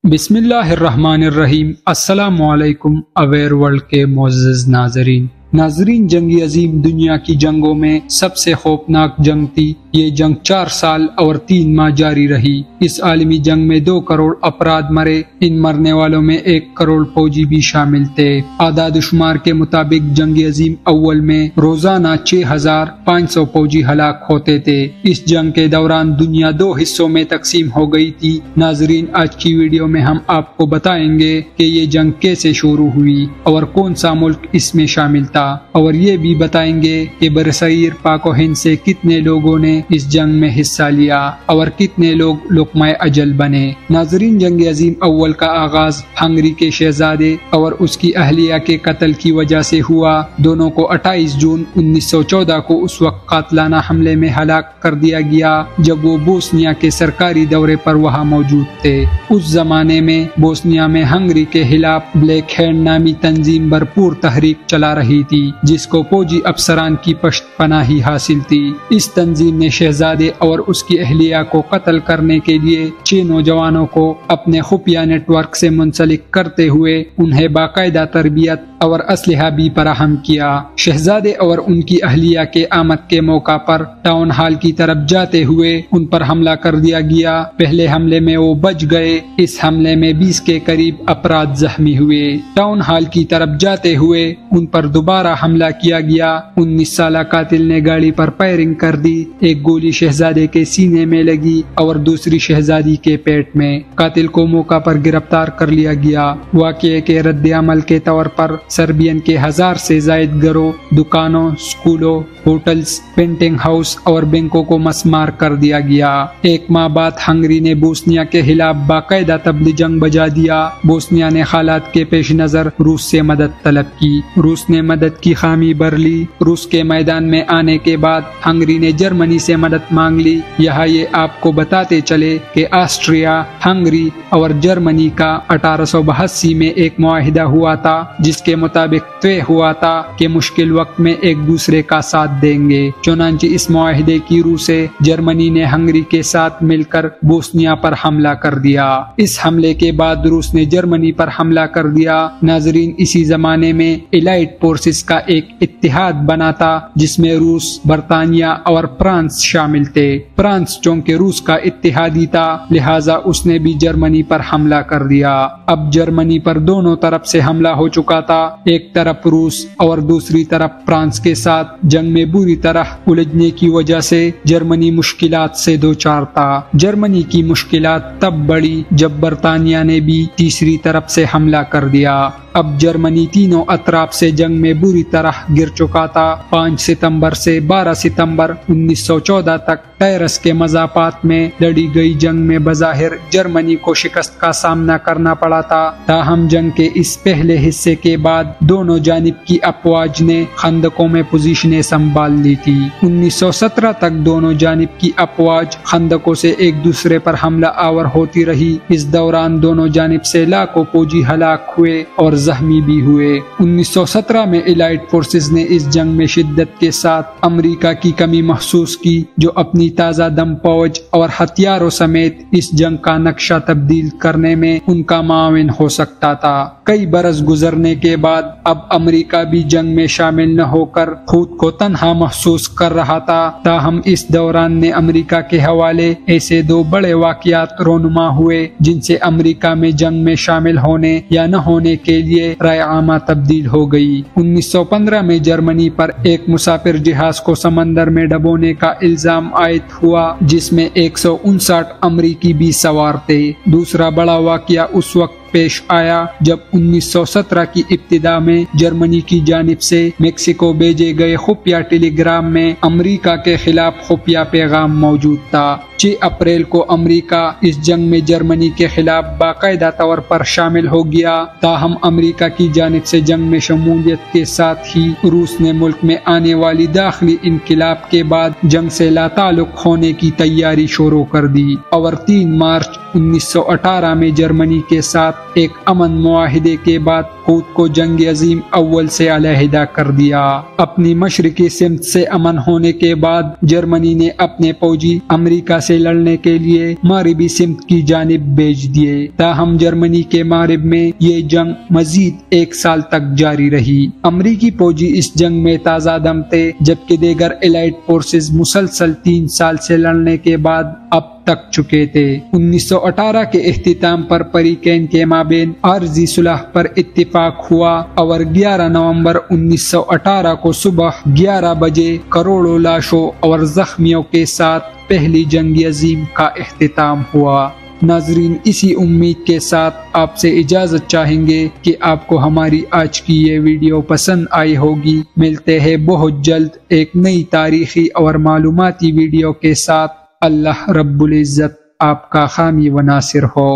بسم اللہ الرحمن الرحیم۔ السلام علیکم اویئر ورلڈ کے معزز ناظرین، جنگ عظیم دنیا کی جنگوں میں سب سے خوفناک جنگ تھی۔ یہ جنگ 4 سال اور 3 ماہ جاری رہی۔ اس عالمی جنگ میں 2 کروڑ افراد مرے۔ ان مرنے والوں میں 1 کروڑ فوجی بھی شامل تھے۔ اعداد و شمار کے مطابق جنگ عظیم اول میں روزانہ 6500 فوجی ہلاک ہوتے تھے۔ اس جنگ کے دوران دنیا 2 حصوں میں تقسیم ہو گئی تھی۔ ناظرین، آج کی ویڈیو میں ہم آپ کو بتائیں گے کہ یہ جنگ کیسے شروع ہوئی اور کون سا ملک اس میں شامل تھا، اور یہ بھی بتائیں گے کہ برصغیر پاک و ہند سے کتنے لوگوں نے اس جنگ میں حصہ لیا اور کتنے لوگ لقمہ اجل بنے۔ ناظرین، جنگ عظیم اول کا آغاز ہنگری کے شہزادے اور اس کی اہلیہ کے قتل کی وجہ سے ہوا۔ دونوں کو 28 جون 1914 کو اس وقت قاتلانہ حملے میں ہلاک کر دیا گیا جب وہ بوسنیا کے سرکاری دورے پر وہاں موجود تھے۔ اس زمانے میں بوسنیا میں ہنگری کے خلاف بلیک ہینڈ نامی تنظیم بھرپور تحریک چلا رہی تھی، جس کو فوجی افسران کی پشت پناہی حاصل تھی۔ اس تنظیم نے شہزادے اور اس کی اہلیہ کو قتل کرنے کے لیے 6 نوجوانوں کو اپنے خفیہ نیٹ ورک سے منسلک کرتے ہوئے انہیں باقاعدہ تربیت اور اسلحہ بھی فراہم کیا۔ شہزادے اور ان کی اہلیہ کے آمد کے موقع پر ٹاؤن ہال کی طرف جاتے ہوئے ان پر حملہ کر دیا گیا۔ پہلے حملے میں وہ بچ گئے۔ اس حملے میں 20 کے قریب افراد زخمی ہوئے۔ ٹاؤن ہال کی طرف جاتے ہوئے ان پر دوبارہ حملہ کیا گیا۔ 19 سالہ قاتل نے گاڑی پر فائرنگ کر دی۔ ایک گولی شہزادے کے سینے میں لگی اور دوسری شہزادی کے پیٹ میں۔ قاتل کو موقع پر گرفتار کر لیا گیا۔ واقعے کے رد عمل کے طور پر سربین کے 1000 سے زائد گھروں، دکانوں، سکولوں، ہوٹلز، پینٹنگ ہاؤس اور بینکوں کو مسمار کر دیا گیا۔ 1 ماہ بعد ہنگری نے بوسنیا کے خلاف باقاعدہ طبل جنگ بجا دیا۔ بوسنیا نے حالات کے پیش نظر روس سے مدد طلب کی۔ روس نے مدد کی خامی بھر لی۔ روس کے میدان میں آنے کے بعد ہنگری نے جرمنی سے مدد مانگ لی۔ یہاں یہ آپ کو بتاتے چلے کہ آسٹریا، ہنگری اور جرمنی کا 1882 میں ایک معاہدہ ہوا تھا، جس کے مطابق طے ہوا تھا کہ مشکل وقت میں ایک دوسرے کا ساتھ دیں گے۔ چنانچہ اس معاہدے کی روح سے جرمنی نے ہنگری کے ساتھ مل کر بوسنیا پر حملہ کر دیا۔ اس حملے کے بعد روس نے جرمنی پر حملہ کر دیا۔ ناظرین، اسی زمانے میں الائٹ فورسز کا ایک اتحاد بنا تھا جس میں روس، برطانیہ اور فرانس شامل تھے۔ فرانس چونکہ روس کا اتحادی تھا، لہٰذا اس نے بھی جرمنی پر حملہ کر دیا۔ اب جرمنی پر دونوں طرف سے حملہ ہو چکا تھا۔ ایک طرف روس اور دوسری طرف فرانس کے ساتھ جنگ میں بری طرح الجھنے کی وجہ سے جرمنی مشکلات سے دوچار تھا۔ جرمنی کی مشکلات تب بڑھی جب برطانیہ نے بھی تیسری طرف سے حملہ کر دیا۔ اب جرمنی تینوں اطراف سے جنگ میں بری طرح گر چکا تھا۔ 5 ستمبر سے 12 ستمبر 1914 تک ٹائرس کے مضافات میں لڑی گئی جنگ میں بظاہر جرمنی کو شکست کا سامنا کرنا پڑا تھا۔ تاہم جنگ کے اس پہلے حصے کے بعد دونوں جانب کی افواج نے خندقوں میں پوزیشنیں سنبھال لی تھی۔ 1917 تک دونوں جانب کی افواج خندقوں سے ایک دوسرے پر حملہ آور ہوتی رہی۔ اس دوران دونوں جانب سے لاکھوں فوجی ہلاک ہوئے اور زخمی بھی ہوئے۔ 1917 میں الائٹ فورسز نے اس جنگ میں شدت کے ساتھ امریکہ کی کمی محسوس کی، جو اپنی تازہ دم فوج اور ہتھیاروں سمیت اس جنگ کا نقشہ تبدیل کرنے میں ان کا معاون ہو سکتا تھا۔ کئی برس گزرنے کے بعد اب امریکہ بھی جنگ میں شامل نہ ہو کر خود کو تنہا محسوس کر رہا تھا۔ تاہم اس دوران نے امریکہ کے حوالے ایسے 2 بڑے واقعات رونما ہوئے جن سے امریکہ میں جنگ میں شامل ہونے یا نہ ہونے کے لیے رائے عامہ تبدیل ہو گئی۔ 1915 میں جرمنی پر ایک مسافر جہاز کو سمندر میں ڈبونے کا الزام عائد ہوا، جس میں 159 امریکی بھی سوار تھے۔ دوسرا بڑا واقعہ اس وقت پیش آیا جب 1917 کی ابتدا میں جرمنی کی جانب سے میکسیکو بھیجے گئے خفیہ ٹیلی گرام میں امریکہ کے خلاف خفیہ پیغام موجود تھا۔ 6 اپریل کو امریکہ اس جنگ میں جرمنی کے خلاف باقاعدہ طور پر شامل ہو گیا۔ تاہم امریکہ کی جانب سے جنگ میں شمولیت کے ساتھ ہی روس نے ملک میں آنے والی داخلی انقلاب کے بعد جنگ سے لا تعلق ہونے کی تیاری شروع کر دی اور 3 مارچ 1918 میں جرمنی کے ساتھ ایک امن معاہدے کے بعد خود کو جنگ عظیم اول سے علیحدہ کر دیا۔ اپنی مشرقی سمت سے امن ہونے کے بعد جرمنی نے اپنے فوجی امریکہ سے لڑنے کے لیے مغربی سمت کی جانب بھیج دیے۔ تاہم جرمنی کے مغرب میں یہ جنگ مزید 1 سال تک جاری رہی۔ امریکی فوجی اس جنگ میں تازہ دم تھے، جبکہ دیگر الائڈ فورسز مسلسل 3 سال سے لڑنے کے بعد اب تک چکے تھے۔ 1918 کے اختتام پر فریقین کے مابین عارضی صلح پر اتفاق ہوا اور 11 نومبر 1918 کو صبح 11 بجے کروڑوں لاشوں اور زخمیوں کے ساتھ پہلی جنگ عظیم کا اختتام ہوا۔ ناظرین، اسی امید کے ساتھ آپ سے اجازت چاہیں گے کہ آپ کو ہماری آج کی یہ ویڈیو پسند آئی ہوگی۔ ملتے ہیں بہت جلد ایک نئی تاریخی اور معلوماتی ویڈیو کے ساتھ۔ اللہ رب العزت آپ کا حامی و ناصر ہو۔